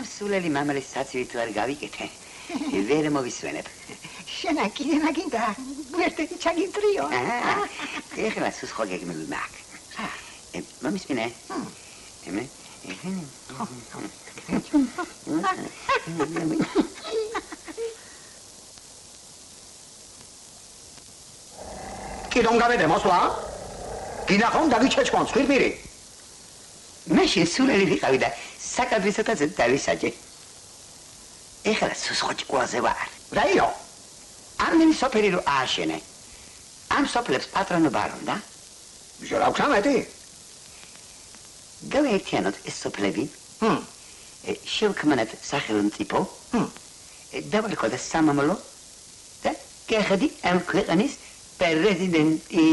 ამ სულელი მამალის საცივით არ გავიკეთე. ვერ მოვისვენებ. შენა კიდე მაგინდა გვერდები ჩაგიწრიო. ეხლა სულ ხო გეგმები მაგ. მომისმინე. ემე. კი რომ გავედე მოსვლა? გინახომ დაგიჩეჩქონ ცხვირპირი. მაშინ სულელი ვიყავი და საკადრისოთაც დავისაჯე. ეხლა სულ ჭკუაზე ვარ. რაიო? ამდენი სოფელი რო ააშენე. ამ სოფლებს პატრონობა არ უნდა? ვიშორ აქვს ამეთი? გავეერთიანოთ ეს სოფლები. შევქმნათ სახელმწიფო. დავარქოთ სამამულო და გახდი ამ ქვეყნის პრეზიდენტი.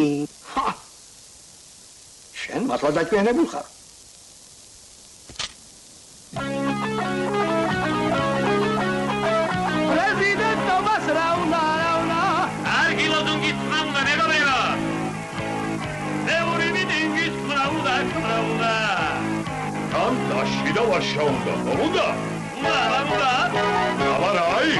შენ მართლა დაჭიანებულ ხარ? და ვაშაუნდა, მომუნდა? უნდა. აბარაი.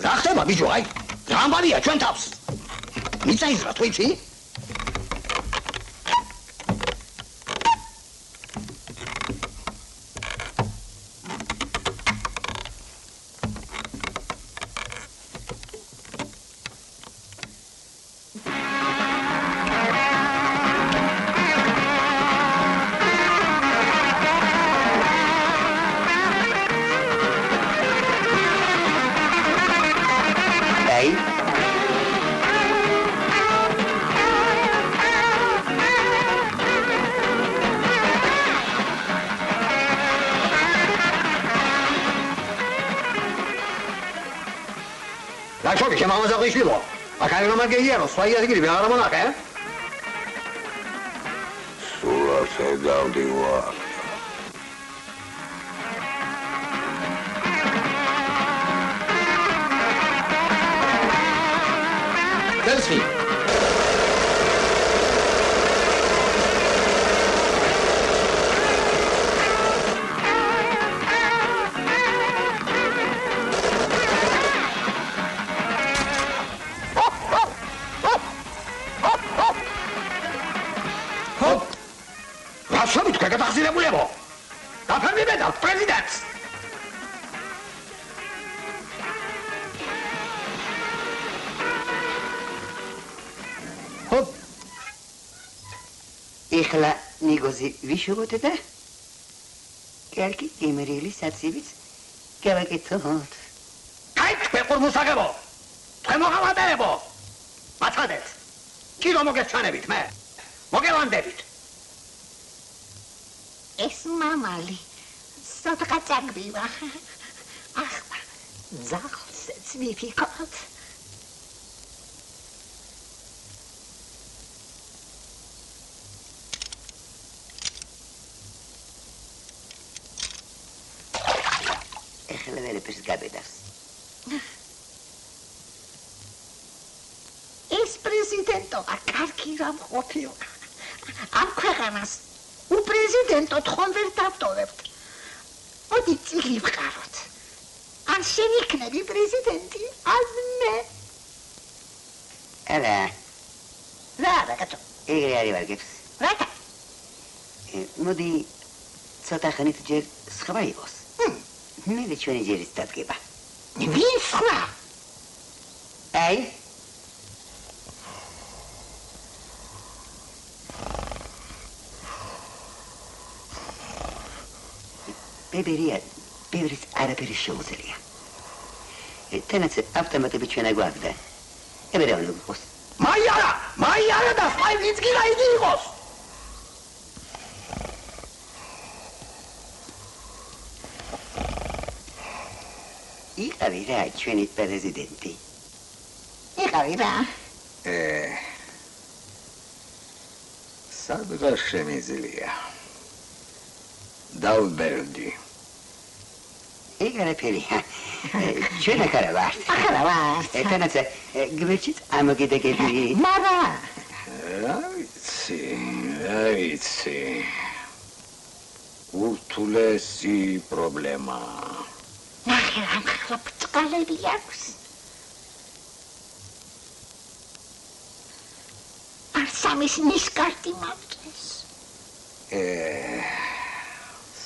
რა ხდება ბიჭო, აი? რა ამბავია ჩვენ თავს? მიწაიზრა თუ იცი? Che mamma sa qui lo. Ma che non manca ieri, so io che viene la monaca, eh? Sulla seda di qua. Delsi. ეხლა ნიგოზი ვიშოვოთ და კარგი იმრიელი საცივით გავაკეთოთ. აი, ფეხურმუსაგებო. თქვენ მოღალატებო. მაცადეთ. კი რომ მოგეჩანებით მე. მოგევანდებით. ეს მამალი სოთკა წაგბივა. ახლა ძაღლსეც ვიფიქროთ. ეხლა ვერაფერს გაბედავს. ეს პრეზიდენტობა კარგი რამ ყოფილა. ამ ქვეყანას უპრეზიდენტო თხომ ვერ დავტოვებთ. მოდი წილი ვყაროთ. ან შენ იქნები პრეზიდენტი, ან მე. არა. რა რაკეთო? ეგრე არის ვარგებს. რაკა? მოდი ცოტა ხანით ჯერ სხვა იყოს. მე ჩვენი ჯერის დადგება. ვინ სხვა? აი ბებერია, ბევრის არაფერი შეუძლია. თანაც ავტომატები ჩვენ აგვაქვს და ებერა უნდა იყოს. მაიარა და სპაივიც კი და იგი იყოს. იყავი რა ჩვენი პრეზიდენტი. იყავი რა. სადღაც შემიძლია. დავბერდი. ეგ არაფერია. ჩვენ ახლა ვართ. ახლა ვართ. თანაც გვერდით ამოგიდაგები. მარა. აიცი. ურთულესი პრობლემა. ნახე რა ახლა ბწყალები აქვს. არსამის ნისკარტი მაქვს.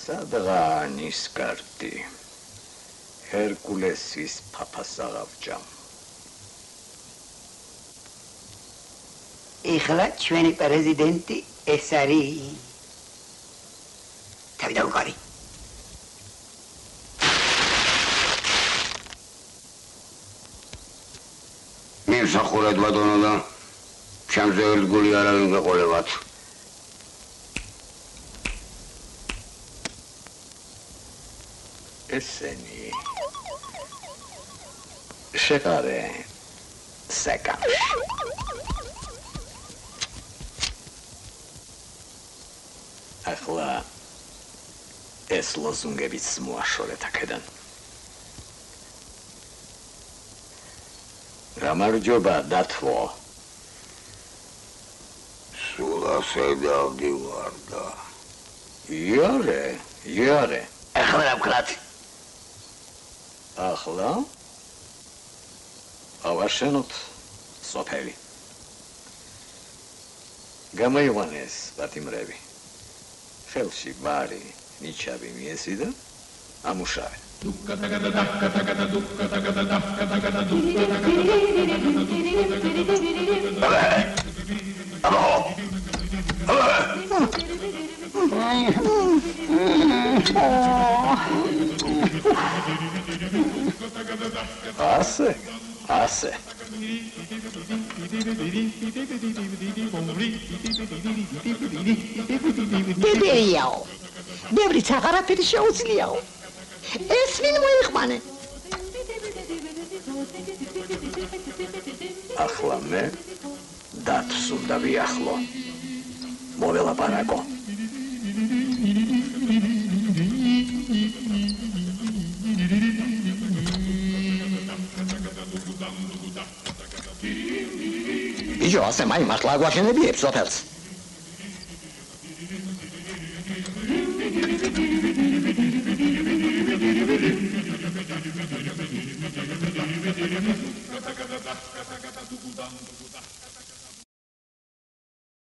სადღა ნისკარტი. ჰერკულესის ფაფას აღავჭამ. ეხლა ჩვენი პრეზიდენტი ეს არის. თავი დაუყარი. მისახურად ბატონო და ჩემზე ერთგული არავინ გაყოლებათ. ესენი შეყარე საკამში. ახლა ეს ლოზუნგებიც მოაშორეთ აქედან. გამარჯობა დათვო. სულ ასე დავდივარ და იარე. ახლა რა ვქნათ? ახლა ავაშენოთ სოფელი. გამოიყვანეს პატიმრები. ხელში ბარი, ნიჩაბი მიესი და ამუშავე. ასე. ბებერიაო. ბევრიც აღარაფერი შეუძლიაო. ეს ვინ მოიყვანე? ახლა მე დათვს უნდა ვიახლო. მოველაპარაკო. ბიჭო, ასე მართლა აგვაშენებიებს სოფელს?